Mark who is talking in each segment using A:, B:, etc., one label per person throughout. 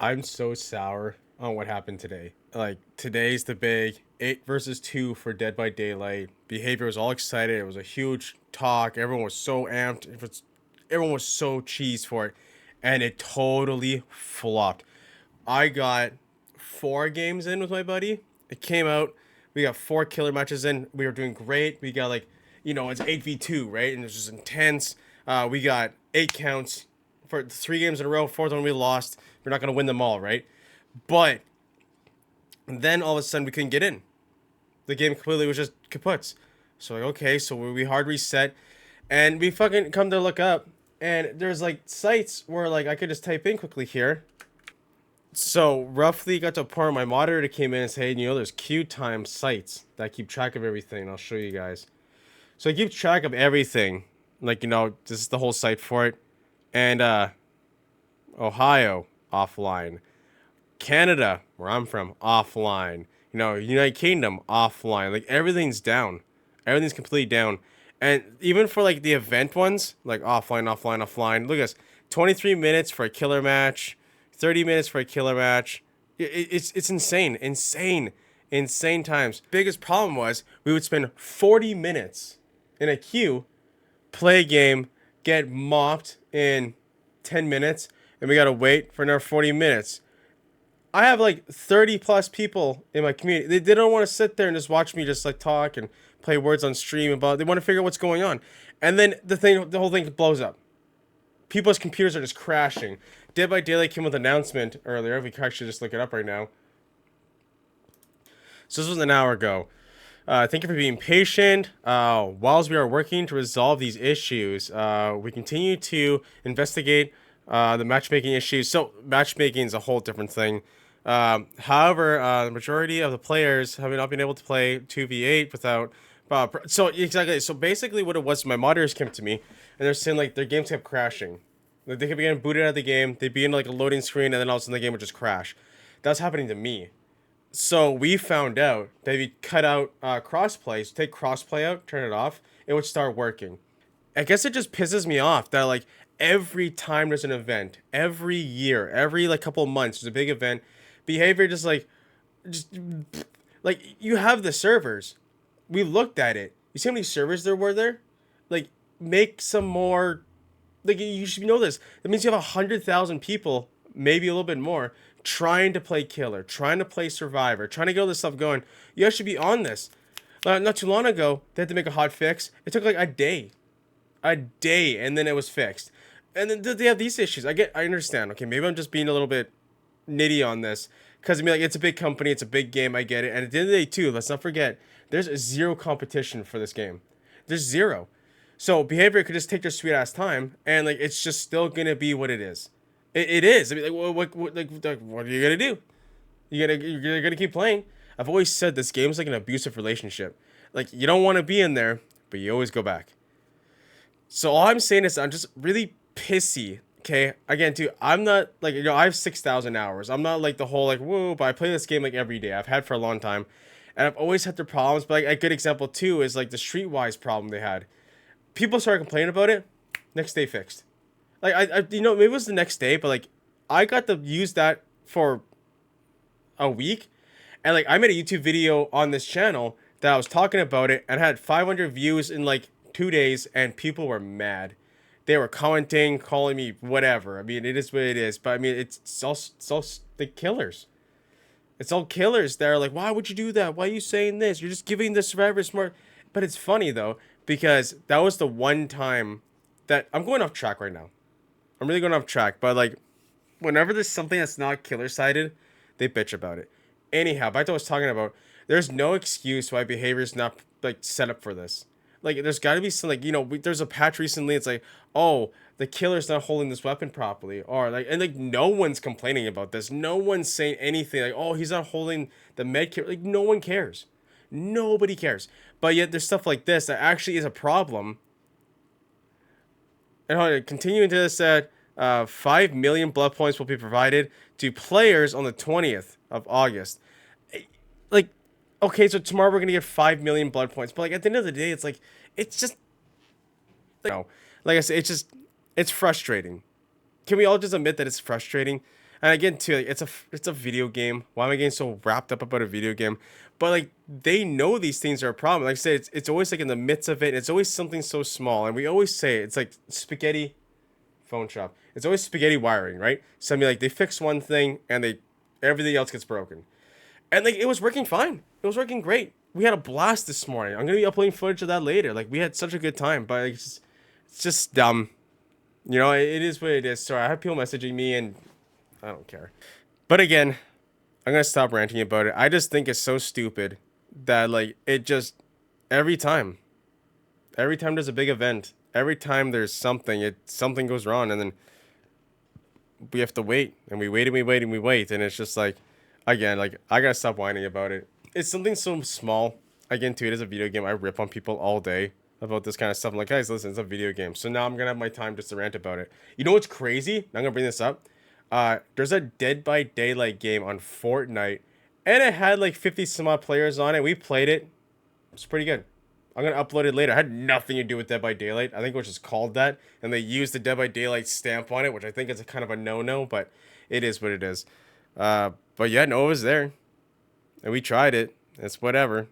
A: I'm so sour on what happened today. Like today's the big 8 versus 2 for Dead by Daylight. Behavior was all excited. It was a huge talk. Everyone was so amped. Everyone was so cheesed for it, and it totally flopped. I got 4 games in with my buddy. It came out. We got 4 killer matches in. We were doing great. We got like, it's 8v2, right? And it was just intense. We got 8 counts for 3 games in a row. Fourth one we lost. We're not gonna win them all, right? But then all of a sudden we couldn't get in. The game completely was just kaputs. So like, okay, so we hard reset, and we fucking come to look up, and there's like sites where like I could just type in quickly here. So roughly got to a point where my moderator came in and said, hey, there's queue time sites that keep track of everything. I'll show you guys. So I keep track of everything. Like, this is the whole site for it. And Ohio, offline. Canada, where I'm from, offline. United Kingdom, offline. Like everything's down. Everything's completely down. And even for like the event ones, like offline, offline, offline. Look at this. 23 minutes for a killer match. 30 minutes for a killer match. It's insane. Insane times. Biggest problem was we would spend 40 minutes in a queue, play a game, get mopped in 10 minutes, and we gotta wait for another 40 minutes. I have like 30 plus people in my community. They don't want to sit there and just watch me just like talk and play words on stream about. They want to figure out what's going on. And then the whole thing blows up. People's computers are just crashing. Dead by Daylight came with an announcement earlier. We can actually just look it up right now. So this was an hour ago. Thank you for being patient. Whilst we are working to resolve these issues, we continue to investigate the matchmaking issues. So matchmaking is a whole different thing. However, the majority of the players have not been able to play 2v8 without. So exactly. So basically, what it was, my moderators came to me and they're saying like their games kept crashing. Like they kept getting booted out of the game. They'd be in like a loading screen, and then all of a sudden the game would just crash. That's happening to me. So we found out that if you cut out crossplay, so take crossplay out, turn it off, it would start working. I guess it just pisses me off that like every time there's an event, every year, every like couple of months, there's a big event, behavior just like you have the servers. We looked at it. You see how many servers there were there? Like make some more. Like you should know this. That means you have 100,000 people, maybe a little bit more, trying to play killer, trying to play survivor, trying to get all this stuff going. You guys should be on this. Not too long ago, they had to make a hot fix. It took like a day, and then it was fixed. And then they have these issues. I understand. Okay, maybe I'm just being a little bit nitty on this because I mean, like it's a big company, it's a big game. I get it. And at the end of the day, too, let's not forget, there's zero competition for this game. There's zero. So behavior could just take their sweet ass time, and like it's just still gonna be what it is. It is. I mean, like what are you gonna do? You're gonna keep playing. I've always said this game is like an abusive relationship. Like you don't want to be in there, but you always go back. So all I'm saying is I'm just really pissy. Okay, again, too. I'm not like I have 6,000 hours. I'm not like the whole like whoa, but I play this game like every day. I've had for a long time, and I've always had the problems. But like a good example too is like the Streetwise problem they had. People started complaining about it. Next day fixed. Like maybe it was the next day, but like I got to use that for a week, and like I made a YouTube video on this channel that I was talking about it, and had 500 views in like 2 days, and people were mad. They were commenting, calling me whatever. I mean, it is what it is, but I mean, it's all the killers. It's all killers that are like, why would you do that? Why are you saying this? You're just giving the survivors more. But it's funny though, because that was the one time that I'm going off track right now. I'm really going off track, but like whenever there's something that's not killer sided, they bitch about it. Anyhow, back to what I was talking about, there's no excuse why behavior is not like set up for this. Like there's got to be some like there's a patch recently. It's like, oh, the killer's not holding this weapon properly, or like, and like no one's complaining about this. No one's saying anything like, oh, he's not holding the med kit. Like no one cares. Nobody cares. But yet there's stuff like this that actually is a problem. And hold on, continuing to this, 5 million blood points will be provided to players on the 20th of August. Like, okay, so tomorrow we're going to get 5 million blood points. But like at the end of the day, it's like, it's just, like I said, it's frustrating. Can we all just admit that it's frustrating? And again, too, like, it's a video game. Why am I getting so wrapped up about a video game? But like they know these things are a problem. Like I said, it's always like in the midst of it. It's always something so small, and we always say it's like spaghetti phone shop. It's always spaghetti wiring, right? Something like they fix one thing and they everything else gets broken. And like it was working fine. It was working great. We had a blast this morning. I'm gonna be uploading footage of that later. Like we had such a good time, but like, it's just dumb. You know, it is what it is. Sorry, I have people messaging me and I don't care. But again, I'm gonna stop ranting about it. I just think it's so stupid that like it just every time, every time there's a big event, every time there's something, something goes wrong, and then we have to wait, and we wait and we wait and we wait, and it's just like, again, like I gotta stop whining about it. It's something so small. Again, too, it is a video game. I rip on people all day about this kind of stuff. I'm like, guys, listen, it's a video game. So now I'm gonna have my time just to rant about it. You know what's crazy? I'm gonna bring this up. There's a Dead by Daylight game on Fortnite, and it had like 50 some odd players on it. We played it. It's pretty good. I'm gonna upload it later. It had nothing to do with Dead by Daylight. I think it was just called that, and they used the Dead by Daylight stamp on it, which I think is a kind of a no-no, but it is what it is. But yeah, no, it was there, and we tried it. It's whatever.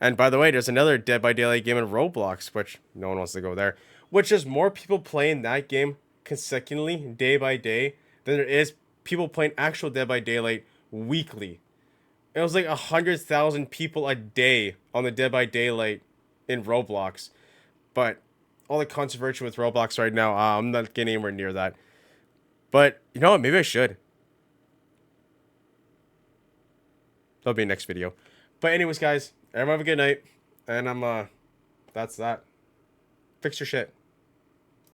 A: And by the way, there's another Dead by Daylight game in Roblox, which no one wants to go there. Which is more people playing that game consecutively, day by day, than there is people playing actual Dead by Daylight weekly. It was like 100,000 people a day on the Dead by Daylight in Roblox. But all the controversy with Roblox right now, I'm not getting anywhere near that. But you know what? Maybe I should. That'll be next video. But anyways, guys, everyone have a good night. And that's that. Fix your shit.